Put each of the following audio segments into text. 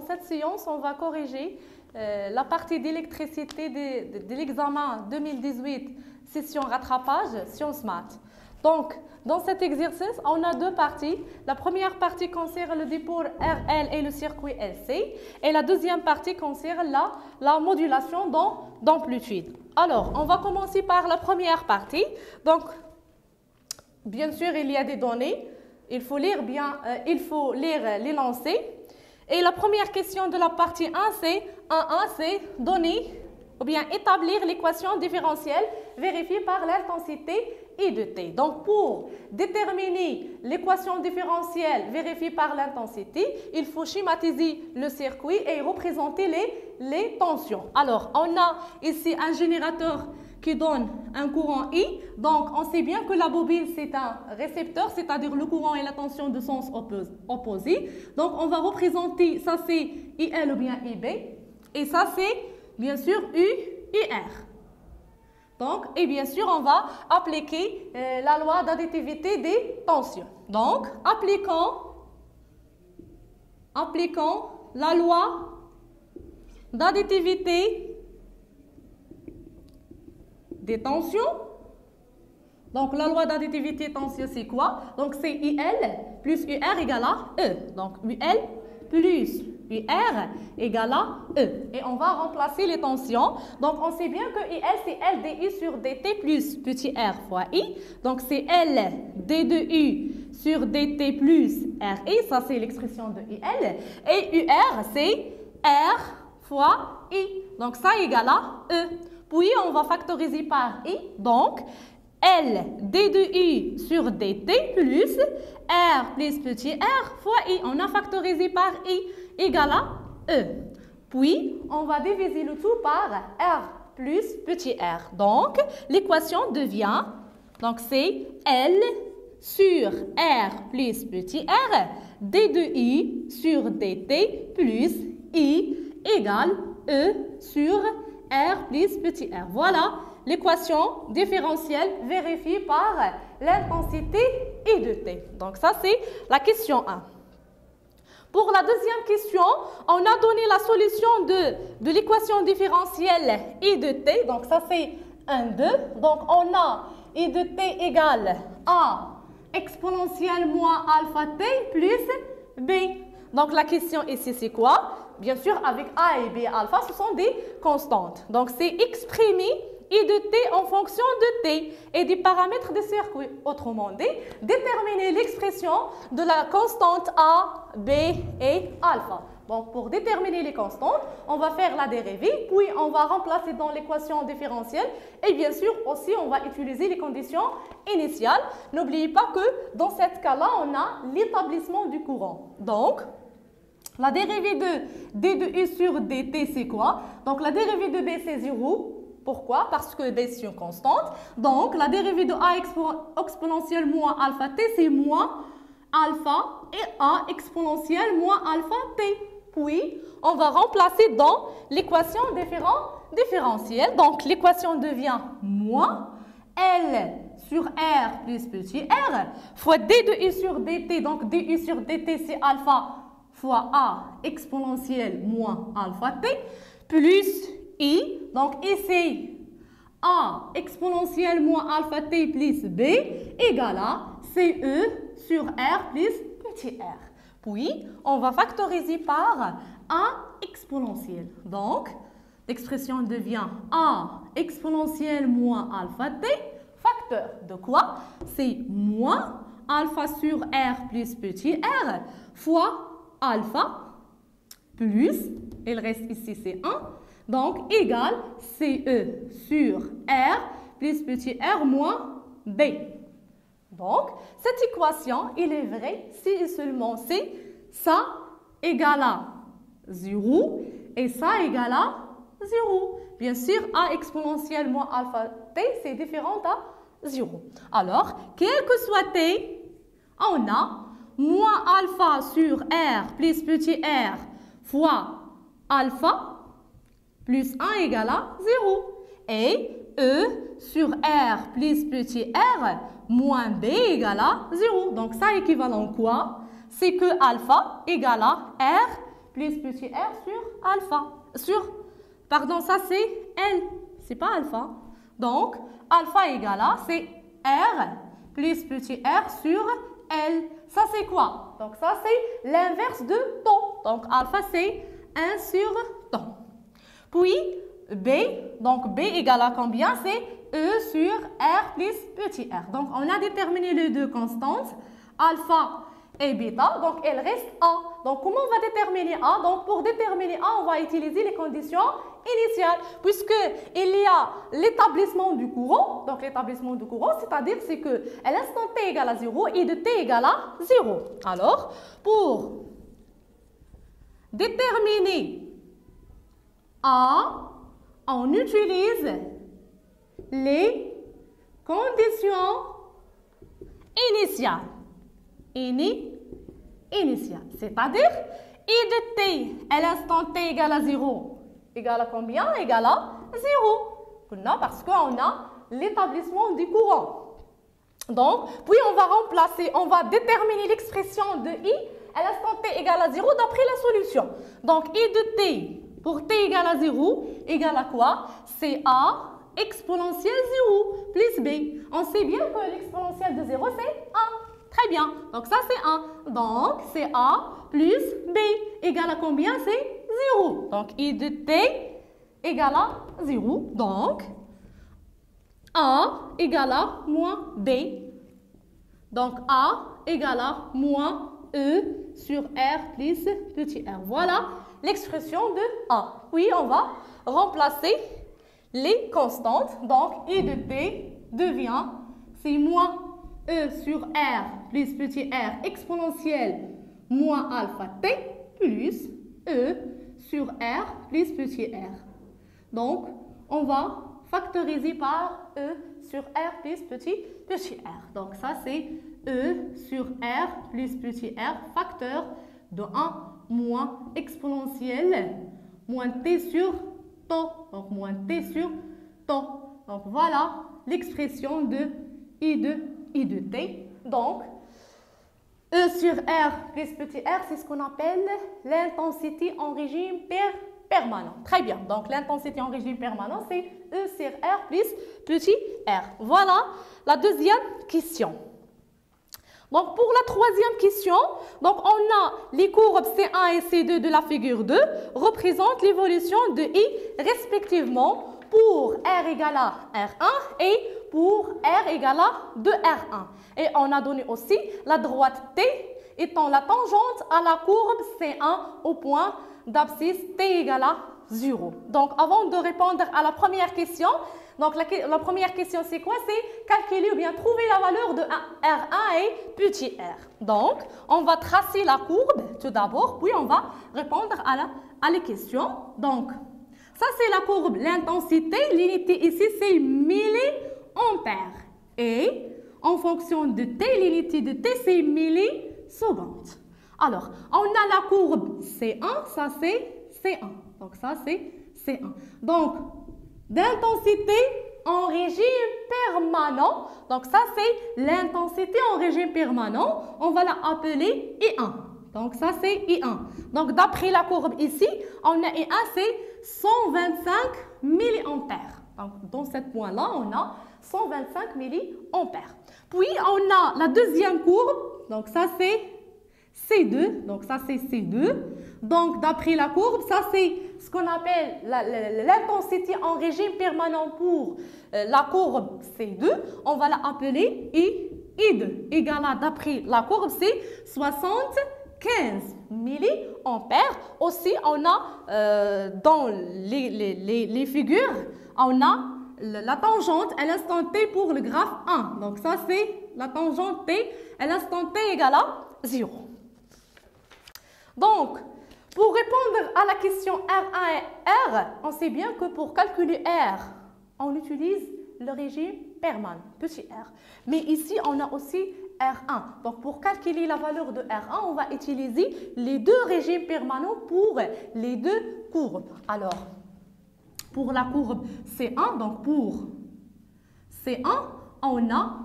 cette séance, on va corriger la partie d'électricité de l'examen 2018, session rattrapage, sciences maths. Donc, dans cet exercice, on a deux parties. La première partie concerne le dépôt RL et le circuit LC. Et la deuxième partie concerne la modulation d'amplitude. Alors, on va commencer par la première partie. Donc, bien sûr, il y a des données. Il faut lire l'énoncé. Et la première question de la partie 1, c'est donner ou bien établir l'équation différentielle vérifiée par l'intensité I de t. Donc, pour déterminer l'équation différentielle vérifiée par l'intensité, il faut schématiser le circuit et représenter les tensions. Alors, on a ici un générateur qui donne un courant I. Donc, on sait bien que la bobine, c'est un récepteur, c'est-à-dire le courant et la tension de sens opposé. Donc, on va représenter, ça c'est IL ou bien IB. Et ça c'est, bien sûr, UR. Donc, et bien sûr, on va appliquer la loi d'additivité des tensions. Donc, appliquons la loi d'additivité des tensions. Donc, la loi d'additivité des tensions, c'est quoi? Donc, c'est IL plus UR égale à E. Donc, UL plus UR égale à E. Et on va remplacer les tensions. Donc, on sait bien que IL, c'est LdI sur dt plus petit r fois I. Donc, c'est L d de U sur dt plus RI. Ça, c'est l'expression de IL. Et UR, c'est R fois I. Donc, ça égale à E. Puis, on va factoriser par I. Donc, L d de U sur dt plus R plus petit r fois I. On a factorisé par I égale à E. Puis, on va diviser le tout par R plus petit r. Donc, l'équation devient, donc c'est L sur R plus petit r d de U sur dt plus I égale E sur R plus petit r. Voilà l'équation différentielle vérifiée par l'intensité I de t. Donc, ça, c'est la question 1. Pour la deuxième question, on a donné la solution de l'équation différentielle I de t. Donc, ça, c'est 1, 2. Donc, on a I de t égale A exponentielle moins alpha t plus B. Donc, la question ici, c'est quoi? Bien sûr, avec A et B alpha, ce sont des constantes. Donc, c'est exprimer I de t en fonction de t et des paramètres de circuit. Autrement dit, déterminer l'expression de la constante A, B et alpha. Donc, pour déterminer les constantes, on va faire la dérivée, puis on va remplacer dans l'équation différentielle et bien sûr aussi on va utiliser les conditions initiales. N'oubliez pas que dans ce cas-là, on a l'établissement du courant. Donc, la dérivée de d de U sur dt, c'est quoi? Donc, la dérivée de B, c'est 0. Pourquoi? Parce que B, c'est une constante. Donc, la dérivée de A exponentielle moins alpha t, c'est moins alpha et A exponentielle moins alpha t. Puis, on va remplacer dans l'équation différentielle. Donc, l'équation devient moins L sur R plus petit r fois d de U sur dt. Donc, du sur dt, c'est alpha fois A exponentielle moins alpha t plus I. Donc, ici, A exponentielle moins alpha t plus B égale à CE sur R plus petit r. Puis, on va factoriser par A exponentielle. Donc, l'expression devient A exponentielle moins alpha t, facteur de quoi? C'est moins alpha sur R plus petit r fois alpha plus, il reste ici c'est 1, donc égale CE sur R plus petit r moins B. Donc, cette équation, il est vrai si et seulement si ça égale à 0 et ça égale à 0. Bien sûr, A exponentielle moins alpha t, c'est différent à 0. Alors, quel que soit t, on a moins alpha sur R plus petit r fois alpha plus 1 égale à 0. Et E sur R plus petit r moins B égale à 0. Donc, ça équivalent quoi? C'est que alpha égale à R plus petit r sur alpha. Pardon, ça c'est L, c'est pas alpha. Donc, alpha égale à, c'est R plus petit r sur L. Ça c'est quoi? Donc ça c'est l'inverse de taux. Donc alpha c'est 1 sur taux. Puis B, donc B égale à combien? C'est E sur R plus petit r. Donc on a déterminé les deux constantes, alpha et bêta, donc il reste A. Donc comment on va déterminer A? Donc pour déterminer A, on va utiliser les conditions initiales, puisqu'il y a l'établissement du courant. Donc l'établissement du courant, c'est-à-dire c'est que à l'instant t égale à 0 et de t égale à 0. Alors, pour déterminer A, on utilise les conditions initiales. Initiale, c'est-à-dire I de t à l'instant t égale à 0 égale à combien? Égale à 0. Parce qu'on a l'établissement du courant. Donc, puis on va remplacer, on va déterminer l'expression de I à l'instant t égale à 0 d'après la solution. Donc, I de t pour t égale à 0 égale à quoi? C'est A exponentielle 0 plus B. On sait bien que l'exponentielle de 0 c'est 1. Très bien. Donc ça c'est 1. Donc c'est A plus B égale à combien? C'est 0. Donc I de t égale à 0. Donc A égale à moins B. Donc A égale à moins E sur R plus petit r. Voilà l'expression de A. Puis on va remplacer les constantes. Donc I de t devient, c'est moins E sur R plus petit r exponentielle moins alpha t plus E sur R plus petit r. Donc, on va factoriser par E sur R plus petit r. Donc, ça c'est E sur R plus petit r facteur de 1 moins exponentielle moins t sur taux. Donc, moins t sur taux. Donc, voilà l'expression de I de t. Donc, E sur R plus petit r, c'est ce qu'on appelle l'intensité en régime permanent. Très bien. Donc, l'intensité en régime permanent, c'est E sur R plus petit r. Voilà la deuxième question. Donc, pour la troisième question, donc on a les courbes C1 et C2 de la figure 2 représentent l'évolution de I respectivement pour R égale à R1 et pour R égale à 2R1. Et on a donné aussi la droite T étant la tangente à la courbe C1 au point d'abscisse T égale à 0. Donc, avant de répondre à la première question, donc la première question c'est quoi? C'est calculer ou bien trouver la valeur de R1 et petit r. Donc, on va tracer la courbe tout d'abord, puis on va répondre à les questions. Donc, ça c'est la courbe, l'intensité, l'unité ici c'est milliampères. Et en fonction de T, l'unité de T c'est millisecondes. Alors, on a la courbe C1, ça c'est C1. Donc ça c'est C1. Donc, d'intensité en régime permanent. Donc ça c'est l'intensité en régime permanent. On va la appeler I1. Donc ça c'est I1. Donc d'après la courbe ici, on a I1 c'est 125 milliampères. Donc dans ce point-là, on a 125 milliampères. Puis on a la deuxième courbe. Donc ça c'est C2. Donc ça c'est C2. Donc d'après la courbe, ça c'est ce qu'on appelle l'intensité en régime permanent pour la courbe C2. On va la appeler I2. Égal à, d'après la courbe, c'est 75 milliampères. Aussi, on a dans les figures, on a la tangente à l'instant T pour le graphe 1. Donc ça c'est la tangente T à l'instant T égale à 0. Donc, pour répondre à la question R1 et R, on sait bien que pour calculer R, on utilise le régime permanent, petit r. Mais ici, on a aussi R1. Donc, pour calculer la valeur de R1, on va utiliser les deux régimes permanents pour les deux courbes. Alors, pour la courbe C1, donc pour C1, on a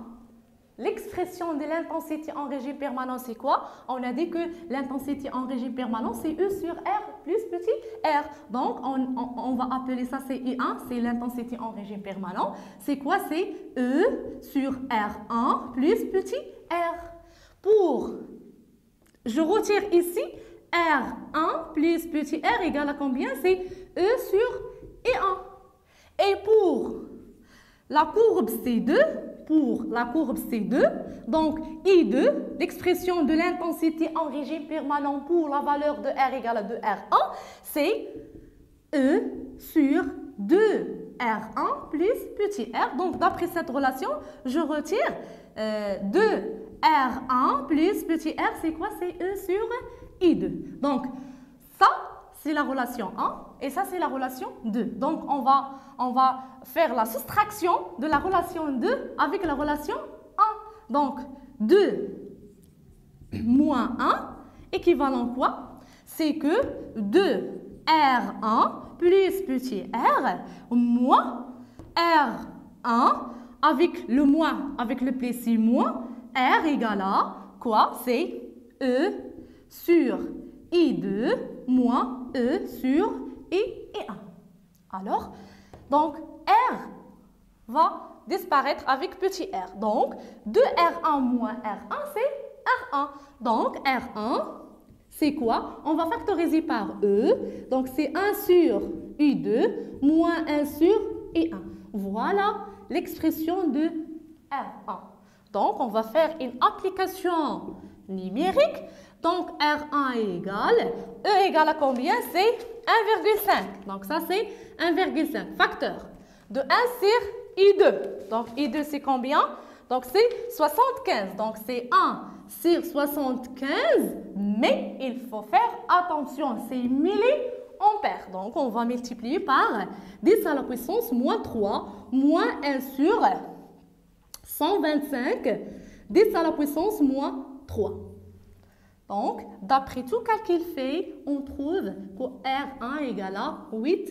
l'expression de l'intensité en régime permanent, c'est quoi? On a dit que l'intensité en régime permanent, c'est E sur R plus petit r. Donc, on va appeler ça, c'est I1, c'est l'intensité en régime permanent. C'est quoi? C'est E sur R1 plus petit r. Je retire ici R1 plus petit r égale à combien? C'est E sur I1. Et pour la courbe C2, donc I2, l'expression de l'intensité en régime permanent pour la valeur de R égale à 2R1, c'est E sur 2R1 plus petit r. Donc, d'après cette relation, je retire 2R1 plus petit r, c'est quoi? C'est E sur I2. Donc, ça, c'est la relation 1 et ça, c'est la relation 2. Donc, on va faire la soustraction de la relation 2 avec la relation 1. Donc, 2 moins 1, équivalent quoi? C'est que 2R1 plus petit r moins R1 avec le moins, avec le plus moins, R égale à quoi? C'est E sur I2 moins E sur I1. Alors, donc R va disparaître avec petit r. Donc, 2R1 moins R1, c'est R1. Donc, R1, c'est quoi? On va factoriser par E. Donc, c'est 1 sur I2 moins 1 sur I1. Voilà l'expression de R1. Donc, on va faire une application numérique. Donc, R1 est égal. E égale à combien? C'est 1,5. Donc, ça, c'est 1,5. Facteur de 1 sur I2. Donc, I2, c'est combien? Donc, c'est 75. Donc, c'est 1 sur 75. Mais il faut faire attention. C'est milliampères. Donc, on va multiplier par 10 à la puissance moins 3 moins 1 sur 125. 10 à la puissance moins 3. Donc, d'après tout calcul fait, on trouve que R1 égale à 8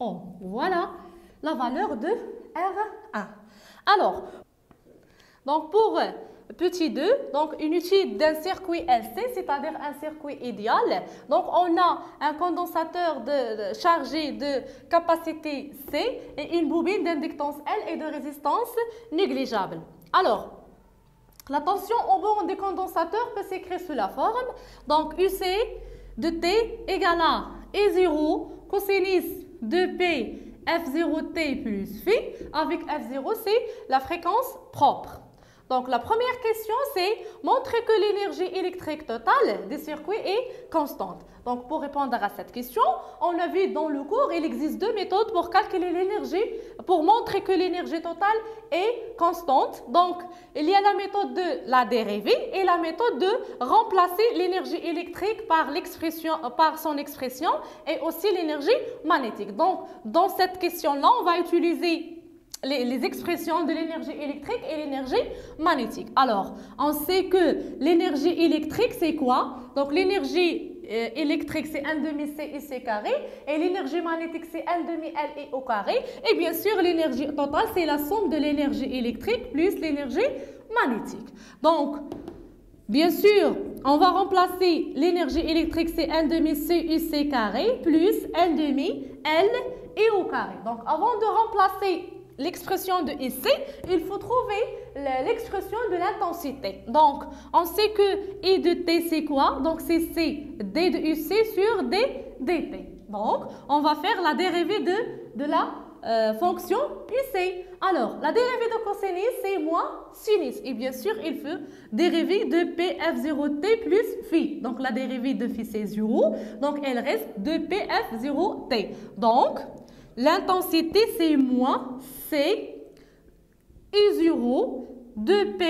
ohms. Voilà la valeur de R1. Alors, donc pour petit 2, donc une étude d'un circuit LC, c'est-à-dire un circuit idéal. Donc, on a un condensateur chargé de capacité C et une bobine d'inductance L et de résistance négligeable. Alors, la tension au bord des condensateurs peut s'écrire sous la forme. Donc, UC de T égale à E0 cosinus de P F0T plus phi. Avec F0, c'est la fréquence propre. Donc, la première question, c'est montrer que l'énergie électrique totale des circuits est constante. Donc, pour répondre à cette question, on a vu dans le cours, il existe deux méthodes pour calculer l'énergie, pour montrer que l'énergie totale est constante. Donc, il y a la méthode de la dérivée et la méthode de remplacer l'énergie électrique par son expression et aussi l'énergie magnétique. Donc, dans cette question-là, on va utiliser les expressions de l'énergie électrique et l'énergie magnétique. Alors, on sait que l'énergie électrique, c'est quoi? Donc, l'énergie électrique, c'est 1 demi C IC carré. Et l'énergie magnétique, c'est 1 demi L I au carré. Et bien sûr, l'énergie totale, c'est la somme de l'énergie électrique plus l'énergie magnétique. Donc, bien sûr, on va remplacer l'énergie électrique, c'est 1 demi C IC carré plus 1 demi L I au carré. Donc, avant de remplacer l'expression de IC, il faut trouver l'expression de l'intensité. Donc, on sait que I de T, c'est quoi? Donc, c'est C, D de UC sur D dt. Donc, on va faire la dérivée de la fonction UC. Alors, la dérivée de cosinus, c'est moins sinus. Et bien sûr, il faut dériver de PF0T plus phi. Donc, la dérivée de phi, c'est 0. Donc, elle reste de PF0T. Donc, l'intensité, c'est moins C I0 2P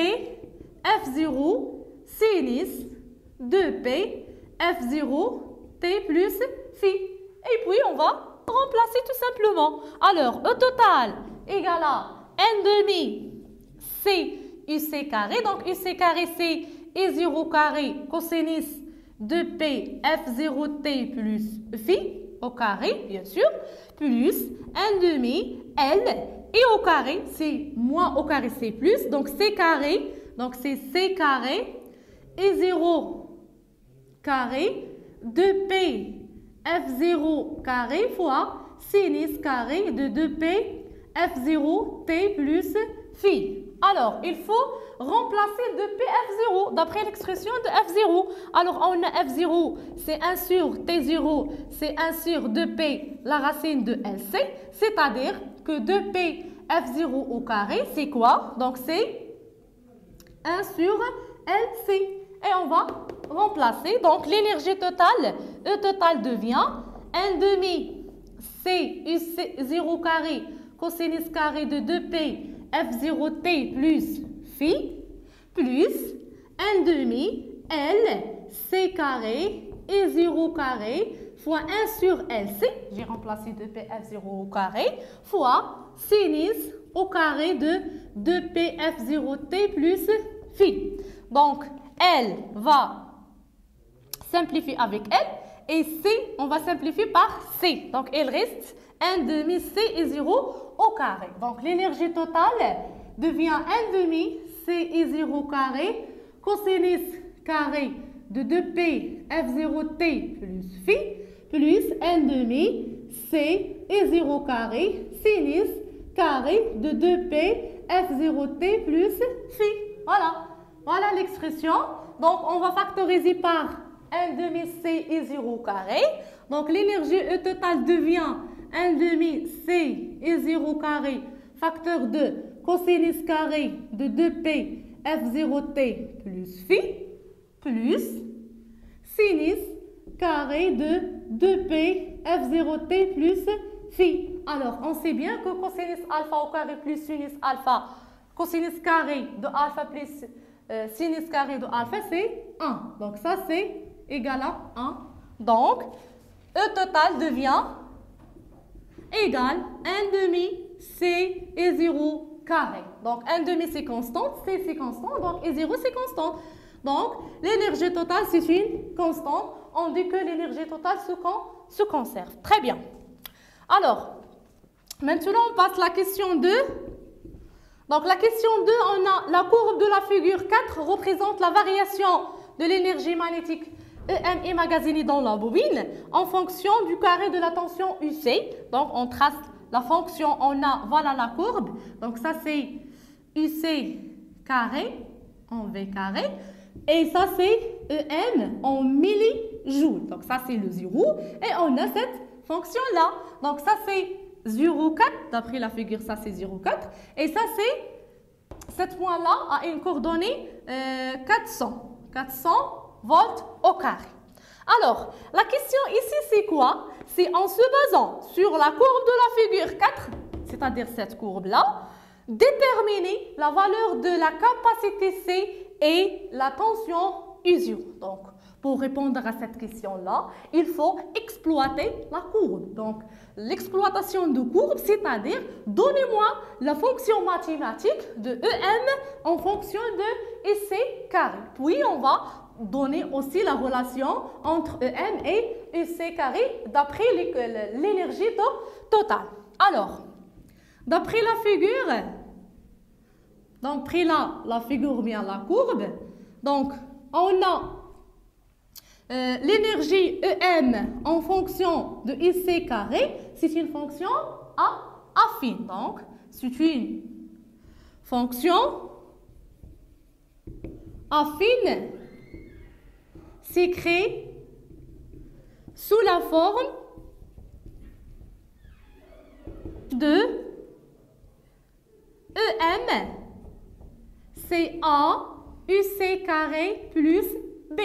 F0 sinus 2P F0 T plus phi. Et puis, on va remplacer tout simplement. Alors, au total, égale à N demi C UC carré. Donc, UC carré, c'est I0 carré cosinus 2P F0T plus phi au carré, bien sûr, plus 1 demi L et au carré, c'est moins au carré, c'est plus. Donc, C carré Donc, c'est C carré et 0 carré 2P F0 carré fois sinus carré de 2P F0 T plus phi. Alors, il faut remplacer 2P F0 d'après l'expression de F0. Alors, on a F0, c'est 1 sur T0, c'est 1 sur 2P, la racine de LC, c'est-à-dire que 2P F0 au carré, c'est quoi? Donc, c'est 1 sur LC. Et on va remplacer. Donc, l'énergie totale, E total devient 1 demi C U0 carré cosinus carré de 2P F0T plus phi plus 1 demi L C carré et 0 carré fois 1 sur LC, j'ai remplacé 2P F0 au carré, fois sinus au carré de 2P F0T plus phi. Donc, L va simplifier avec L et C, on va simplifier par C. Donc, il reste 1 demi C et 0 au carré. Donc, l'énergie totale devient 1 demi C et 0 carré cosinus carré de 2P F0T plus phi plus 1 demi C et 0 carré sinus carré de 2P F0T plus phi. Voilà. Voilà l'expression. Donc, on va factoriser par 1 demi C et 0 carré. Donc, l'énergie E totale devient 1 demi C et 0 carré facteur de cosinus carré de 2P F0T plus phi plus sinus carré de 2P F0T plus phi. Alors, on sait bien que cosinus alpha au carré plus sinus alpha, cosinus carré de alpha plus sinus carré de alpha, c'est 1. Donc, ça, c'est égal à 1. Donc, E total devient égal 1 demi C et 0 carré. Donc, 1 demi, c'est constante, C, c'est constant, donc, et 0, c'est constante. Donc, l'énergie totale, c'est une constante. On dit que l'énergie totale se conserve. Très bien. Alors, maintenant, on passe à la question 2. Donc, la question 2, on a la courbe de la figure 4 représente la variation de l'énergie magnétique EM emmagasinée dans la bobine en fonction du carré de la tension UC. Donc, on trace la fonction, on a, voilà la courbe. Donc, ça, c'est UC carré en V carré. Et ça, c'est EM en millijoules. Donc, ça, c'est le 0. Et on a cette fonction-là. Donc, ça, c'est 0,4. D'après la figure, ça, c'est 0,4. Et ça, c'est, cette point-là a une coordonnée 400. 400 volts au carré. Alors, la question ici, c'est quoi? C'est en se basant sur la courbe de la figure 4, c'est-à-dire cette courbe-là, déterminer la valeur de la capacité C et la tension U0. Donc, pour répondre à cette question-là, il faut exploiter la courbe. Donc, l'exploitation de courbe, c'est-à-dire, donnez-moi la fonction mathématique de EM en fonction de EC carré. Puis, on va donner aussi la relation entre EM et EC carré d'après l'énergie totale. Alors, d'après la figure, donc pris là, la figure ou bien la courbe, donc on a l'énergie EM en fonction de IC carré, c'est une fonction affine. Donc, c'est une fonction affine s'écrit sous la forme de EM, c'est A, UC carré plus B.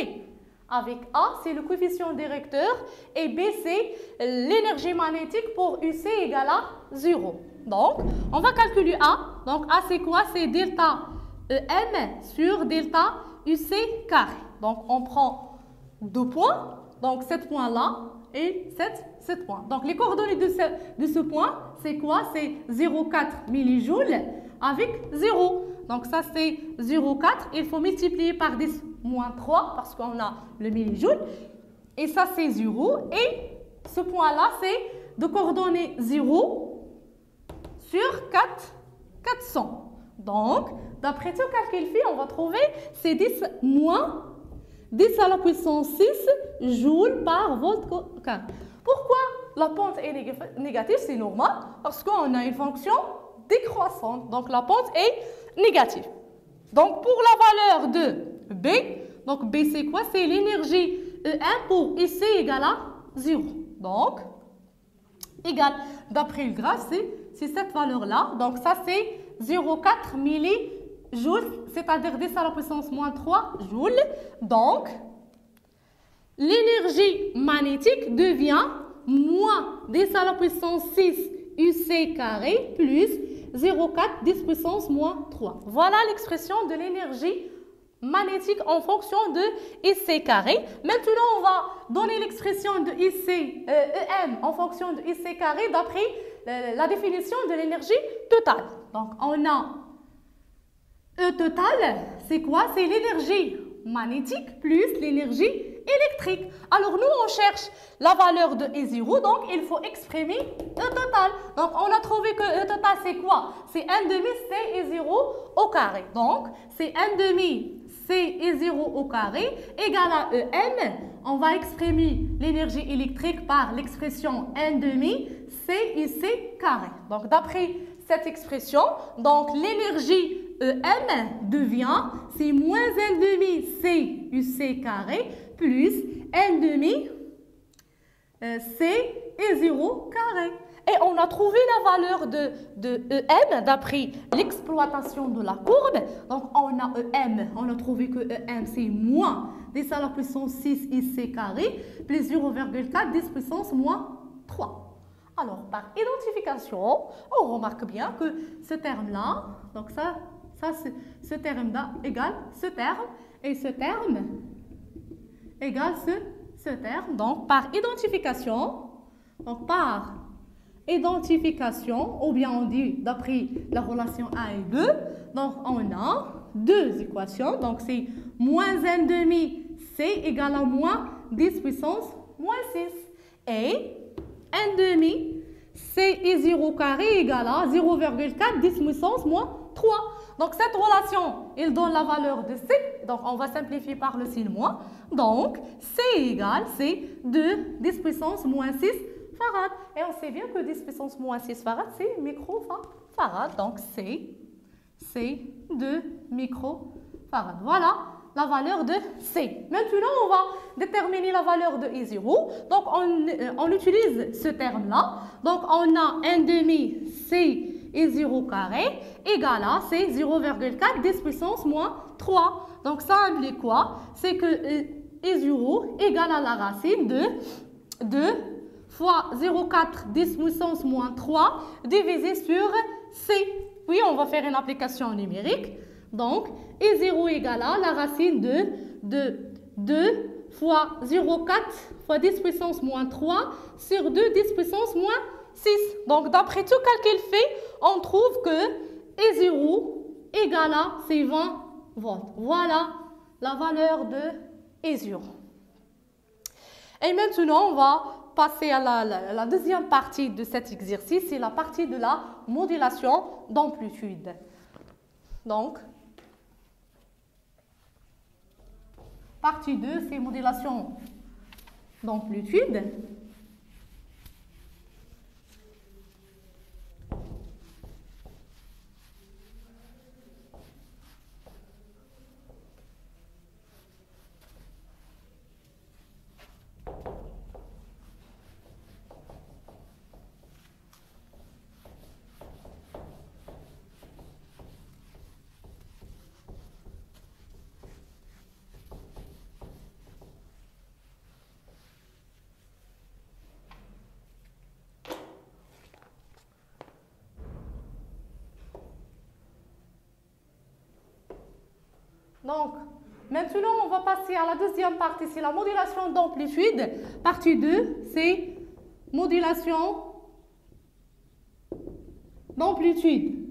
Avec A, c'est le coefficient directeur et B, c'est l'énergie magnétique pour UC égale à 0. Donc, on va calculer A. Donc, A, c'est quoi? C'est delta EM sur delta UC carré. Donc, on prend 2 points. Donc, 7 points-là et 7 points. Donc, les coordonnées de ce point, c'est quoi? C'est 0,4 millijoules avec 0. Donc, ça, c'est 0,4. Il faut multiplier par 10 moins 3 parce qu'on a le millijoule. Et ça, c'est 0. Et ce point-là, c'est de coordonnées 0 sur 400. Donc, d'après ce calcul fait, on va trouver c'est 10 moins 10 à la puissance 6 joules par volt carré. Pourquoi la pente est négative? C'est normal parce qu'on a une fonction décroissante. Donc, la pente est négative. Donc, pour la valeur de B, donc B c'est quoi? C'est l'énergie E1 pour IC égale à 0. Donc, égal, d'après le graphe, c'est cette valeur-là. Donc, ça c'est 0,4 millijoules, c'est-à-dire 10 à la puissance moins 3 joules. Donc, l'énergie magnétique devient moins 10 à la puissance 6 UC carré plus 0,4 10 puissance moins 3. Voilà l'expression de l'énergie magnétique en fonction de IC carré. Maintenant, on va donner l'expression de EM en fonction de IC carré d'après la définition de l'énergie totale. Donc, on a E total, c'est quoi? C'est l'énergie magnétique plus l'énergie électrique. Alors, nous, on cherche la valeur de E0, donc il faut exprimer E total. Donc, on a trouvé que E total, c'est quoi? C'est 1 demi C E0 au carré. Donc, c'est 1 demi C E0 au carré égale à EM. On va exprimer l'énergie électrique par l'expression 1 demi C IC carré. Donc, d'après cette expression, donc l'énergie EM devient, c'est moins 1 demi C UC carré plus 1 demi C E0 carré. Et on a trouvé la valeur de EM d'après l'exploitation de la courbe. Donc, on a EM, on a trouvé que EM c'est moins 10 à la puissance 6 IC carré plus 0,4 10 puissance moins 3. Alors, par identification, on remarque bien que ce terme-là, donc ce terme-là égale ce terme, et ce terme égale ce terme. Donc, par identification, ou bien on dit d'après la relation 1 et 2, donc on a deux équations. Donc, c'est moins 1 demi C égale à moins 10 puissance moins 6. Et 1 demi C et 0 carré égale à 0,4 10 puissance moins 3. Donc, cette relation, il donne la valeur de C. Donc, on va simplifier par le signe moins. Donc, C égale, c'est 2 10 puissance moins 6 farad. Et on sait bien que 10 puissance moins 6 farad, c'est microfarad. Donc, c'est 2 microfarad. Voilà la valeur de C. Maintenant, on va déterminer la valeur de I0. Donc, on utilise ce terme-là. Donc, on a 1 demi C et 0 carré égale à c'est 0,4 10 puissance moins 3. Donc, ça implique quoi? C'est que I0 égale à la racine de 2 fois 0,4 10 puissance moins 3 divisé sur C. Puis, on va faire une application numérique. Donc, I0 égale à la racine de 2 fois 0,4 fois 10 puissance moins 3 sur 2 10 puissance moins 6. Donc, d'après tout calcul fait, on trouve que I0 égale à ces 20 volts. Voilà la valeur de I0. Et maintenant, on va passer à la deuxième partie de cet exercice, c'est la partie de la modulation d'amplitude. Donc, partie 2, c'est modulation d'amplitude. Donc, maintenant, on va passer à la deuxième partie, c'est la modulation d'amplitude. Partie 2, c'est modulation d'amplitude.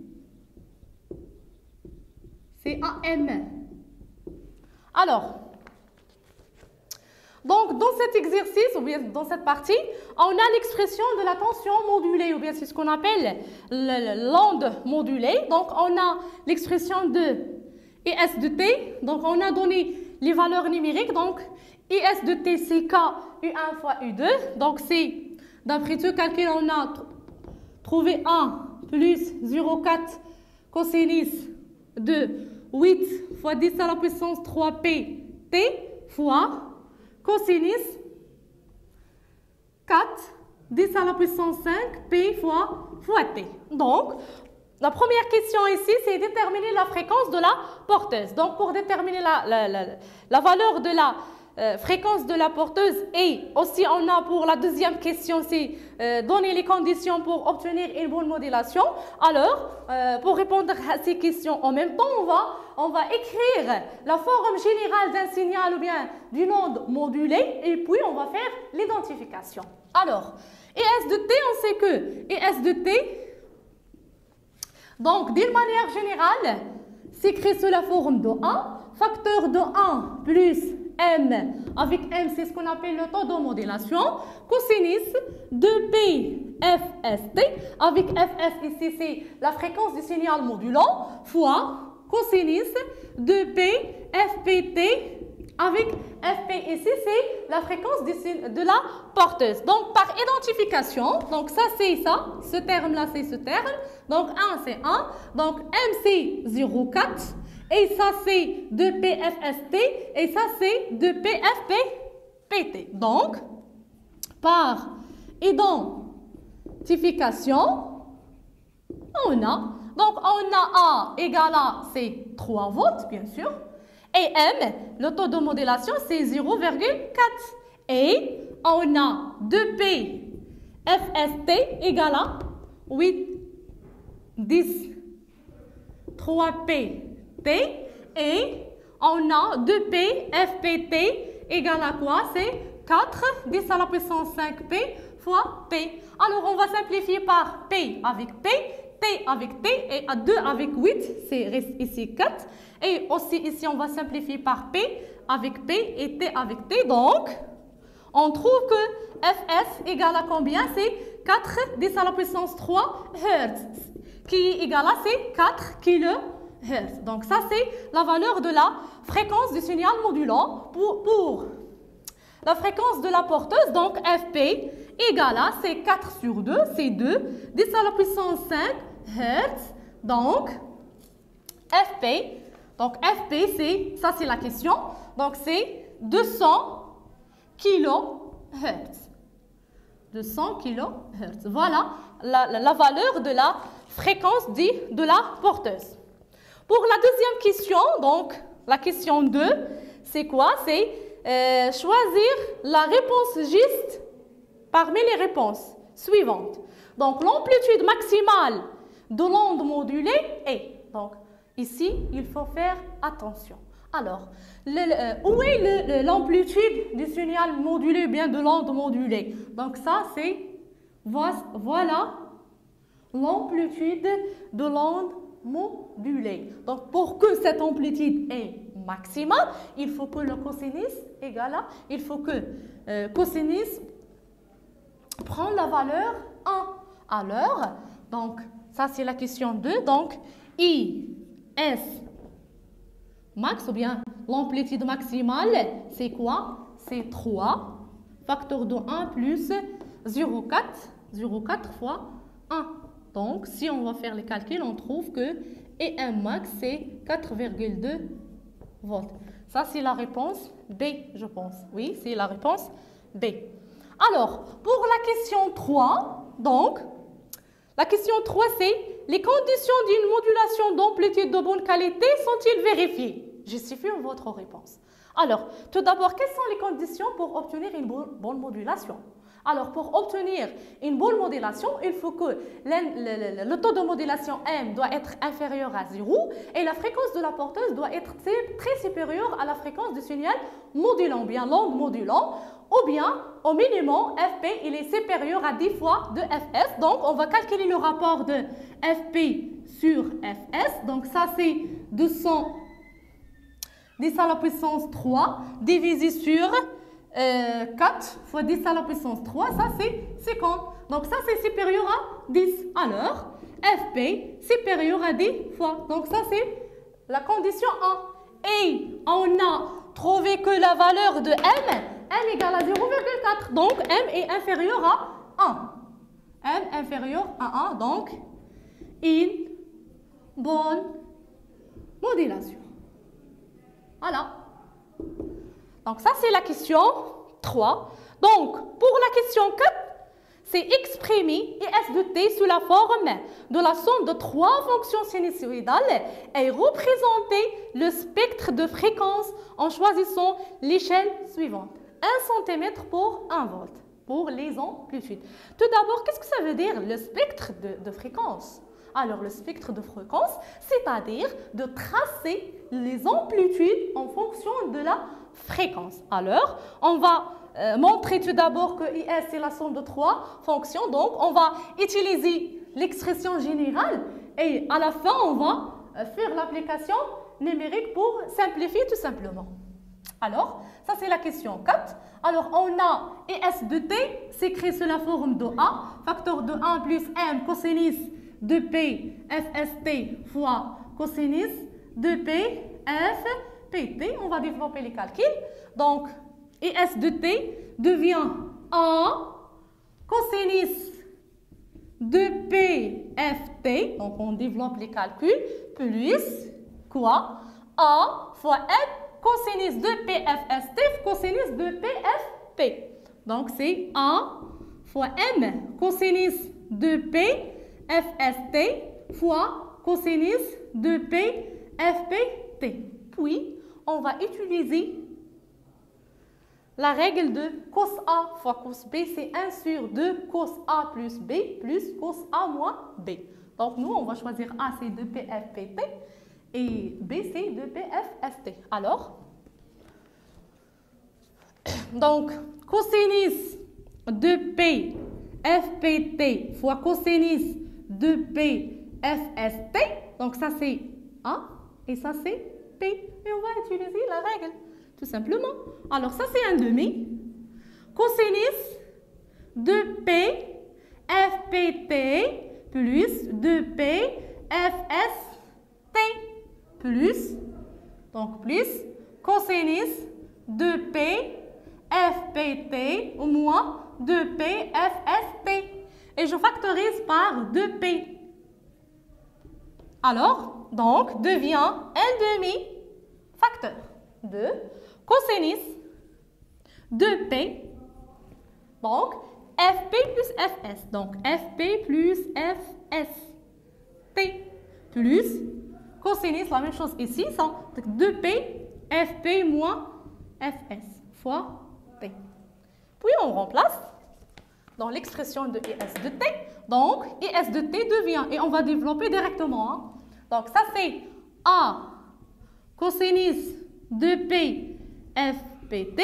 C'est AM. Alors, Donc, dans cet exercice, ou bien dans cette partie, on a l'expression de la tension modulée, ou bien c'est ce qu'on appelle l'onde modulée. Donc, on a l'expression de IS de T. Donc, on a donné les valeurs numériques. Donc, IS de T, c'est K U1 fois U2. Donc, c'est, d'après ce calcul, on a trouvé 1 plus 0,4 cosinus de 8 fois 10 à la puissance 3P T fois cosinus 4, 10 à la puissance 5, P fois T. Donc, la première question ici, c'est déterminer la fréquence de la porteuse. Donc, pour déterminer la valeur de la fréquence de la porteuse, et aussi on a pour la deuxième question, c'est donner les conditions pour obtenir une bonne modulation. Alors, pour répondre à ces questions en même temps, on va écrire la forme générale d'un signal ou bien d'une onde modulée et puis on va faire l'identification. Alors, ES de T, on sait que ES de T, donc d'une manière générale, s'écrit sous la forme de 1, facteur de 1 plus M, avec M c'est ce qu'on appelle le taux de modulation, cosinus de P FST, avec FS ici c'est la fréquence du signal modulant, fois cosinus de P FPT, avec FP ici c'est la fréquence de la porteuse. Donc par identification, donc ça c'est ça, ce terme là c'est ce terme, donc 1 c'est 1, donc M c'est 0,4, et ça c'est de PFST, et ça c'est de PFPT. Donc, par identification, on a A égale à, c'est 3 volts, bien sûr, et M, le taux de modulation, c'est 0,4. Et on a 2P FST égale à 8, 10, 3P T, et on a 2P FPT égale à quoi? C'est 4, 10 à la puissance 5P fois P. Alors, on va simplifier par P avec P, T avec T, et à 2 avec 8, c'est reste ici 4. Et aussi ici, on va simplifier par P avec P et T avec T. Donc, on trouve que Fs égale à combien? C'est 4, 10 à la puissance 3 Hz, qui est égal à c'est 4 kHz. Donc, ça, c'est la valeur de la fréquence du signal modulant pour la fréquence de la porteuse. Donc, Fp égale à, c'est 4 sur 2, c'est 2, 10 à la puissance 5 Hz. Donc, Fp, c'est, ça c'est la question, donc c'est 200 kHz. 200 kHz. Voilà la valeur de la fréquence de la porteuse. Pour la deuxième question, donc la question 2, c'est quoi? C'est choisir la réponse juste parmi les réponses suivantes. Donc l'amplitude maximale de l'onde modulée est, donc ici il faut faire attention. Alors, où est l'amplitude du signal modulé, bien de l'onde modulée? Donc ça c'est, voilà l'amplitude de l'onde modulée. Donc, pour que cette amplitude est maximale, il faut que le cosinus égale à, il faut que cosinus prend la valeur 1 à l'heure. Donc, ça c'est la question 2. Donc, IS max, ou bien l'amplitude maximale, c'est quoi? C'est 3, facteur de 1 plus 0,4 fois 1. Donc, si on va faire les calculs, on trouve que EM max, c'est 4,2 volts. Ça, c'est la réponse B, je pense. Oui, c'est la réponse B. Alors, pour la question 3, donc, la question 3, c'est les conditions d'une modulation d'amplitude de bonne qualité sont-ils vérifiées? Justifiez votre réponse. Alors, tout d'abord, quelles sont les conditions pour obtenir une bonne modulation? Alors, pour obtenir une bonne modulation, il faut que le taux de modulation M doit être inférieur à 0 et la fréquence de la porteuse doit être très supérieure à la fréquence du signal modulant, bien l'onde modulant, ou bien au minimum Fp il est supérieur à 10 fois de Fs. Donc, on va calculer le rapport de Fp sur Fs. Donc, ça c'est 200 10 à la puissance 3 divisé sur 4 fois 10 à la puissance 3, ça c'est 50. Donc ça c'est supérieur à 10. Alors, FP supérieur à 10 fois. Donc ça c'est la condition 1. Et on a trouvé que la valeur de M égale à 0,4. Donc M est inférieur à 1. M inférieur à 1, donc une bonne modulation. Voilà. Donc ça c'est la question 3. Donc pour la question 4, c'est exprimer IS de t sous la forme de la somme de 3 fonctions sinusoïdales et représenter le spectre de fréquence en choisissant l'échelle suivante. 1 cm pour 1 volt pour les amplitudes. Tout d'abord, qu'est-ce que ça veut dire le spectre de fréquence? Alors le spectre de fréquence, c'est-à-dire de tracer les amplitudes en fonction de la fréquence. Alors, on va montrer tout d'abord que IS c'est la somme de 3 fonctions. Donc, on va utiliser l'expression générale et à la fin, on va faire l'application numérique pour simplifier tout simplement. Alors, ça c'est la question 4. Alors, on a IS de t, c'est écrit sous la forme de A, facteur de 1 plus M cosinus de P FST fois cosinus de P FPT. On va développer les calculs. Donc, IS de t devient A cosinus de P FT. Donc, on développe les calculs. Plus quoi? A fois M cosinus de PFST cosinus de PFP. Donc, c'est A fois M cosinus de PFST fois cosinus de PFPT. Puis, on va utiliser la règle de cos A fois cos B, c'est 1 sur 2 cos A plus B plus cos A moins B. Donc, nous, on va choisir A, c'est de PFPT. Et B, c'est de PFST. Alors, donc, cosinus de P FPT fois cosinus de P FST. Donc, ça, c'est A et ça, c'est P. Et on va utiliser la règle, tout simplement. Alors, ça, c'est un demi. Cosinus de P FPT plus de P FST. Plus, donc plus, cosinus de P FPT ou moins de P FST. Et je factorise par 2P. Alors, donc, devient un demi-facteur de cosinus de P. Donc, FP plus FS. Donc, FP plus FST plus cosinus, la même chose ici, c'est 2P, FP moins FS fois T. Puis on remplace dans l'expression de IS de T. Donc, IS de T devient, et on va développer directement. Hein. Donc, ça c'est A cosinus de P FPT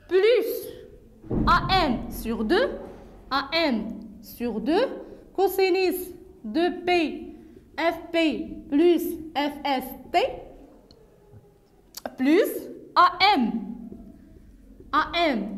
plus AM sur 2, AM sur 2, cosinus de P FP plus FST plus AM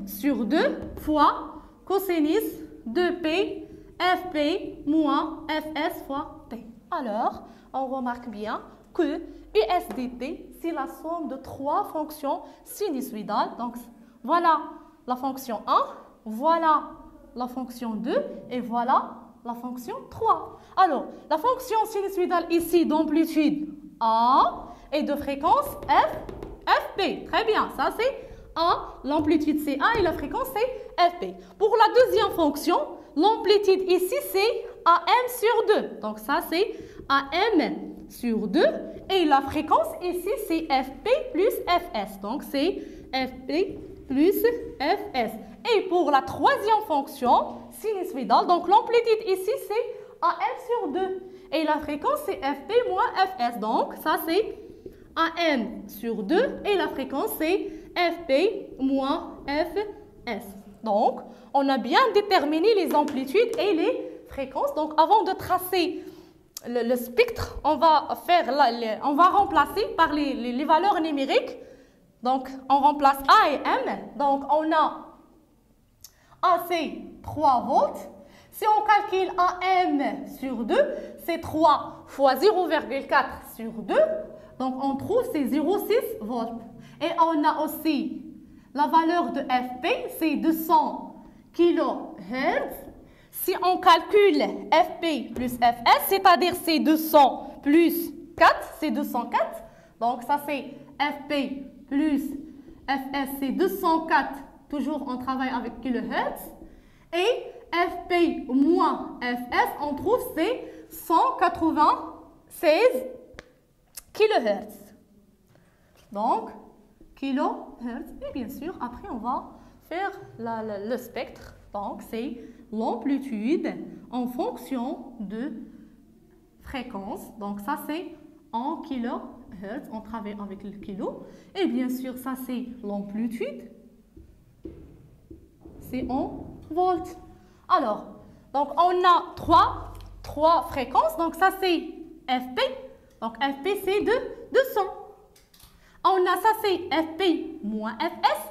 sur 2 fois cosinus de P FP moins FS fois T. Alors, on remarque bien que US de T, c'est la somme de 3 fonctions sinusoïdales. Donc, voilà la fonction 1, voilà la fonction 2 et voilà la fonction 3. Alors, la fonction sinusoïdale ici d'amplitude A et de fréquence F, FP. Très bien, ça c'est A, l'amplitude c'est A et la fréquence c'est FP. Pour la deuxième fonction, l'amplitude ici c'est AM sur 2. Donc ça c'est AM sur 2 et la fréquence ici c'est FP plus FS. Donc c'est FP plus FS. Et pour la troisième fonction sinusoïdale, donc l'amplitude ici c'est AM sur 2 et la fréquence c'est FP moins FS. Donc ça c'est AM sur 2 et la fréquence c'est FP moins FS. Donc on a bien déterminé les amplitudes et les fréquences. Donc avant de tracer le spectre, on va remplacer par les valeurs numériques Donc, on remplace A et M. Donc, on a AC 3 volts. Si on calcule AM sur 2, c'est 3 fois 0,4 sur 2. Donc, on trouve c'est 0,6 volts. Et on a aussi la valeur de FP, c'est 200 kHz. Si on calcule FP plus FS, c'est-à-dire c'est 200 plus 4, c'est 204. Donc, ça c'est FP plus FS, c'est 204. Toujours, on travaille avec kHz. Et FP moins FS, on trouve c'est 196 kHz. Donc, kHz. Et bien sûr, après, on va faire le spectre. Donc, c'est l'amplitude en fonction de fréquence. Donc, ça, c'est en kHz. On travaille avec le kilo. Et bien sûr, ça, c'est l'amplitude. C'est en volts. Alors, donc, on a trois fréquences. Donc, ça, c'est FP. Donc, FP, c'est de 200. On a ça, c'est FP moins FS.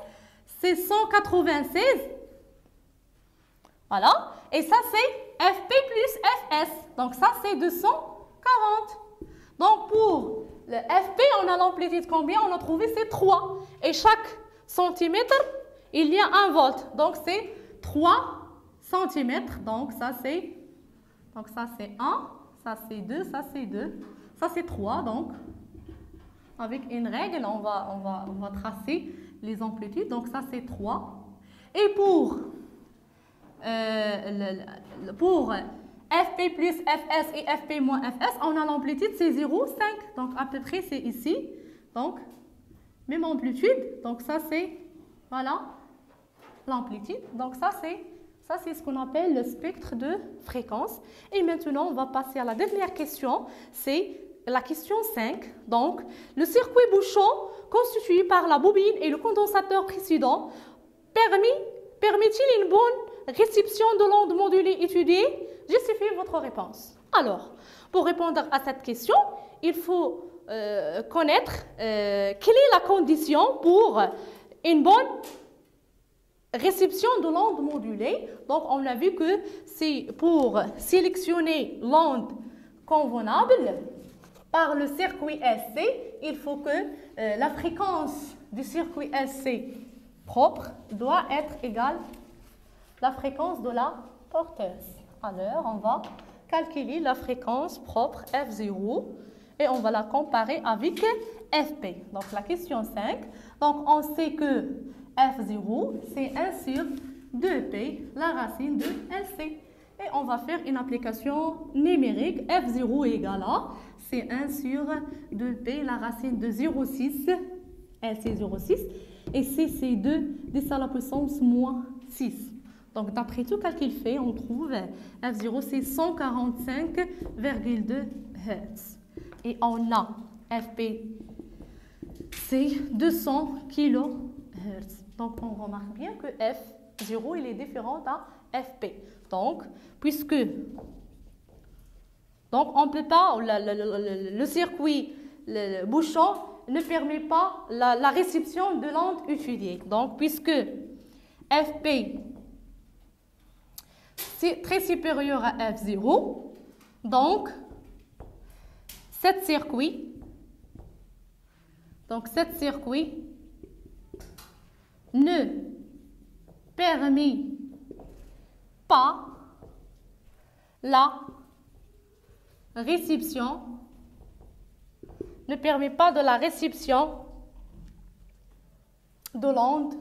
C'est 196. Voilà. Et ça, c'est FP plus FS. Donc, ça, c'est 240. Donc, pour le FP, on a l'amplitude combien? On a trouvé, c'est 3. Et chaque centimètre, il y a 1 volt. Donc, c'est 3 centimètres. Donc, ça, c'est 1. Ça, c'est 2. Ça, c'est 2. Ça, c'est 3. Donc, avec une règle, on va tracer les amplitudes. Donc, ça, c'est 3. Et pour FP plus FS et FP moins FS, on a l'amplitude, c'est 0,5. Donc, à peu près, c'est ici. Donc, même amplitude. Donc, ça, c'est, voilà, l'amplitude. Donc, ça, c'est ce qu'on appelle le spectre de fréquence. Et maintenant, on va passer à la dernière question. C'est la question 5. Donc, le circuit bouchon constitué par la bobine et le condensateur précédent permet-il une bonne réception de l'onde modulée étudiée? Justifiez votre réponse. Alors, pour répondre à cette question, il faut connaître quelle est la condition pour une bonne réception de l'onde modulée. Donc, on a vu que c'est pour sélectionner l'onde convenable par le circuit SC, il faut que la fréquence du circuit SC propre doit être égale à la fréquence de la porteuse. Alors, on va calculer la fréquence propre F0 et on va la comparer avec FP. Donc, la question 5. Donc, on sait que F0, c'est 1 sur 2P, la racine de LC. Et on va faire une application numérique. F0 égale à, c'est 1 sur 2P, la racine de 0,6, LC 0,6. Et C, c'est 2, 10 à la puissance moins 6. Donc, d'après tout calcul fait, on trouve F0, c'est 145,2 Hz. Et on a FP, c'est 200 kHz. Donc, on remarque bien que F0, il est différent à FP. Donc, puisque on ne peut pas, le circuit, le bouchon ne permet pas la réception de l'onde étudiée. Donc, puisque FP c'est très supérieur à F0, donc cet circuit ne permet pas la réception, de l'onde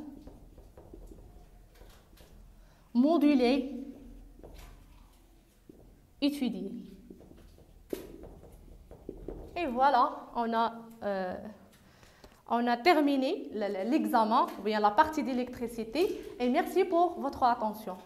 modulée étudiée. Et voilà, on a terminé l'examen, ou bien la partie d'électricité. Et merci pour votre attention.